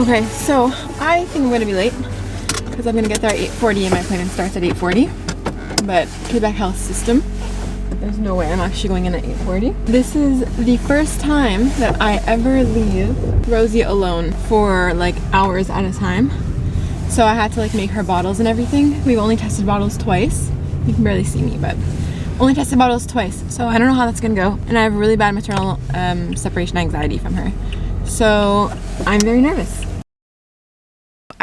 Okay, so I think I'm gonna be late because I'm gonna get there at 8:40 and my appointment starts at 8:40. But Quebec Health System, there's no way I'm actually going in at 8:40. This is the first time that I ever leave Rosie alone for like hours at a time. So I had to like make her bottles and everything. We've only tested bottles twice. You can barely see me, but only tested bottles twice. So I don't know how that's gonna go. And I have really bad maternal separation anxiety from her. So I'm very nervous.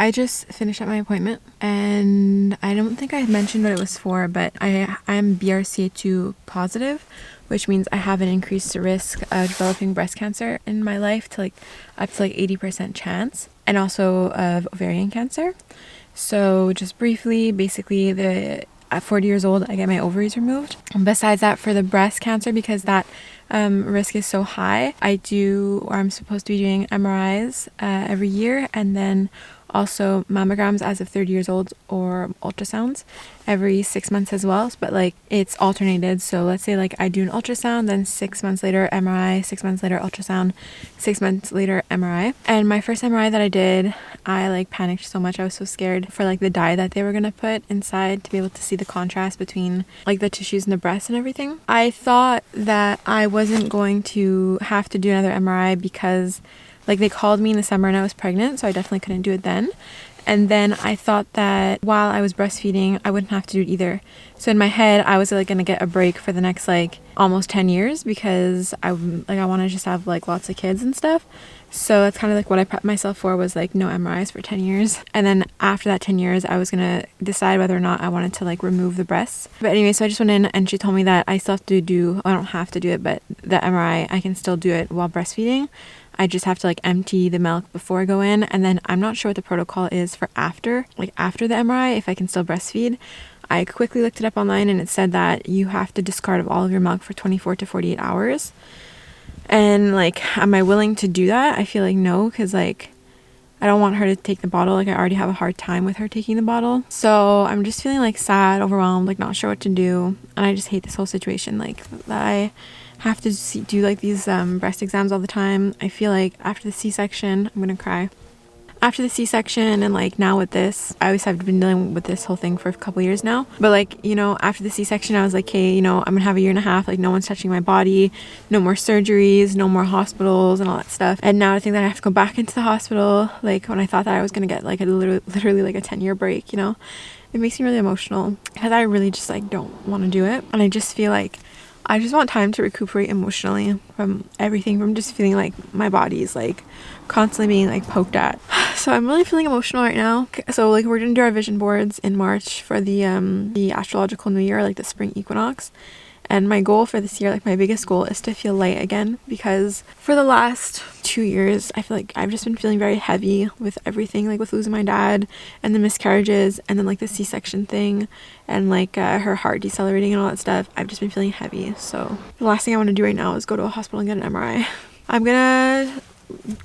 I just finished up my appointment and I don't think I mentioned what it was for, but I'm BRCA2 positive, which means I have an increased risk of developing breast cancer in my life to like up to like 80% chance, and also of ovarian cancer. So just briefly, basically at 40 years old, I get my ovaries removed. And besides that, for the breast cancer, because that risk is so high, I'm supposed to be doing MRIs every year, and then also mammograms as of 30 years old, or ultrasounds every 6 months as well. But like it's alternated, so let's say like I do an ultrasound, then 6 months later MRI, 6 months later ultrasound, 6 months later MRI. And my first MRI that I did, I like panicked so much. I was so scared for like the dye that they were gonna put inside to be able to see the contrast between like the tissues in the breast and everything. I thought that I wasn't going to have to do another MRI because like they called me in the summer and I was pregnant, so I definitely couldn't do it then. And then I thought that while I was breastfeeding, I wouldn't have to do it either. So in my head, I was like gonna get a break for the next like almost 10 years because I want to just have like lots of kids and stuff. So that's kind of like what I prepped myself for, was like no MRIs for 10 years. And then after that 10 years, I was gonna decide whether or not I wanted to like remove the breasts. But anyway, so I just went in and she told me that I still have to do, I don't have to do it, but the MRI, I can still do it while breastfeeding. I just have to like empty the milk before I go in, and then I'm not sure what the protocol is for after the MRI, if I can still breastfeed. I quickly looked it up online and it said that you have to discard of all of your milk for 24 to 48 hours. And like, am I willing to do that? I feel like no, because like I don't want her to take the bottle. Like I already have a hard time with her taking the bottle. So I'm just feeling like sad, overwhelmed, like not sure what to do. And I just hate this whole situation, like that I have to do like these breast exams all the time. I feel like after the C-section, I'm gonna cry. After the C-section and like now with this, I always have been dealing with this whole thing for a couple years now. But like, you know, after the C-section, I was like, hey, you know, I'm gonna have a year and a half, like no one's touching my body, no more surgeries, no more hospitals and all that stuff. And now I think that I have to go back into the hospital, like when I thought that I was gonna get like a literally like a 10-year break, you know. It makes me really emotional because I really just like don't want to do it. And I just feel like I just want time to recuperate emotionally from everything, from just feeling like my body is like constantly being like poked at. So I'm really feeling emotional right now. So like we're gonna do our vision boards in March for the astrological new year, like the spring equinox. And my goal for this year, like my biggest goal, is to feel light again, because for the last 2 years I feel like I've just been feeling very heavy with everything, like with losing my dad and the miscarriages and then like the C-section thing and like her heart decelerating and all that stuff. I've just been feeling heavy. So the last thing I want to do right now is go to a hospital and get an MRI. I'm gonna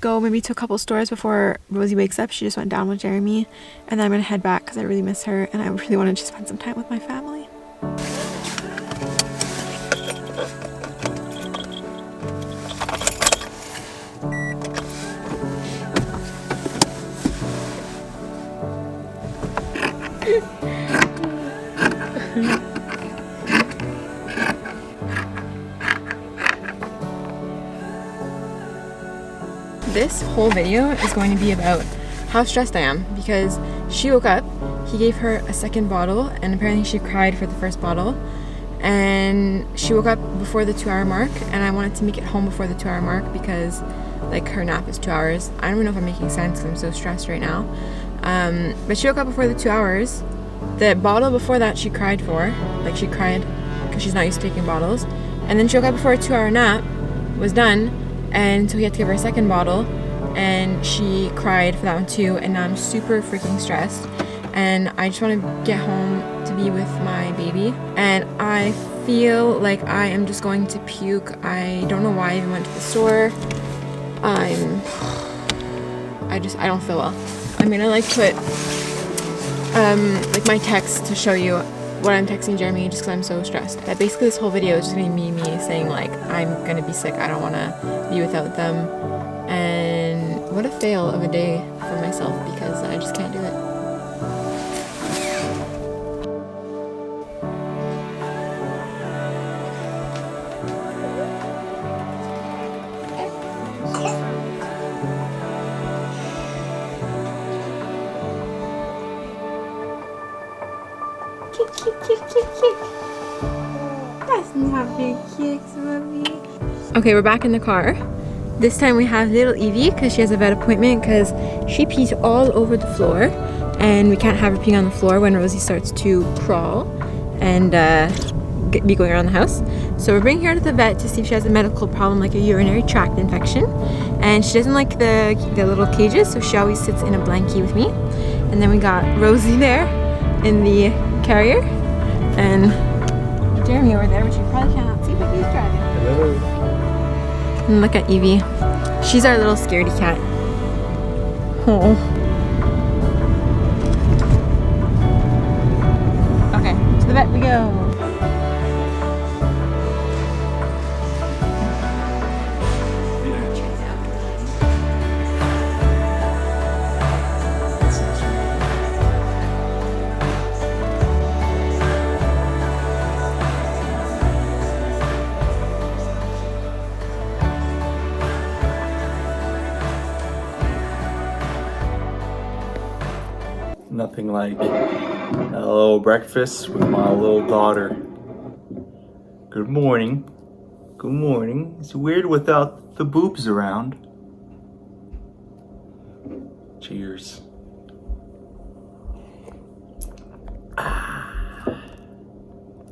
go maybe to a couple stores before Rosie wakes up. She just went down with Jeremy, and then I'm gonna head back because I really miss her and I really want to just spend some time with my family. This whole video is going to be about how stressed I am because she woke up, he gave her a second bottle, and apparently she cried for the first bottle, and she woke up before the 2-hour mark, and I wanted to make it home before the 2-hour mark because like her nap is 2 hours. I don't even know if I'm making sense because I'm so stressed right now. But she woke up before the 2 hours. The bottle before that she cried for, like she cried because she's not used to taking bottles, and then she woke up before a 2-hour nap was done, and so he had to give her a second bottle, and she cried for that one too. And now I'm super freaking stressed, and I just want to get home to be with my baby, and I feel like I am just going to puke. I don't know why I even went to the store. I don't feel well. I'm gonna like put like my text to show you what I'm texting Jeremy, just because I'm so stressed. That basically this whole video is just gonna be me saying like I'm gonna be sick, I don't want to be without them. And what a fail of a day for for myself because I just can't do it. Kick, kick, kick, kick, kick. That's not big kicks, mommy. Okay, we're back in the car. This time we have little Evie because she has a vet appointment because she pees all over the floor and we can't have her peeing on the floor when Rosie starts to crawl and be going around the house. So we're bringing her to the vet to see if she has a medical problem like a urinary tract infection. And she doesn't like the little cages, so she always sits in a blankie with me. And then we got Rosie there in the carrier and Jeremy over there, which you probably cannot see, but he's driving. Hello. And look at Evie. She's our little scaredy cat. Oh. Okay, to the vet we go. Nothing like a little breakfast with my little daughter. Good morning. Good morning. It's weird without the boobs around. Cheers.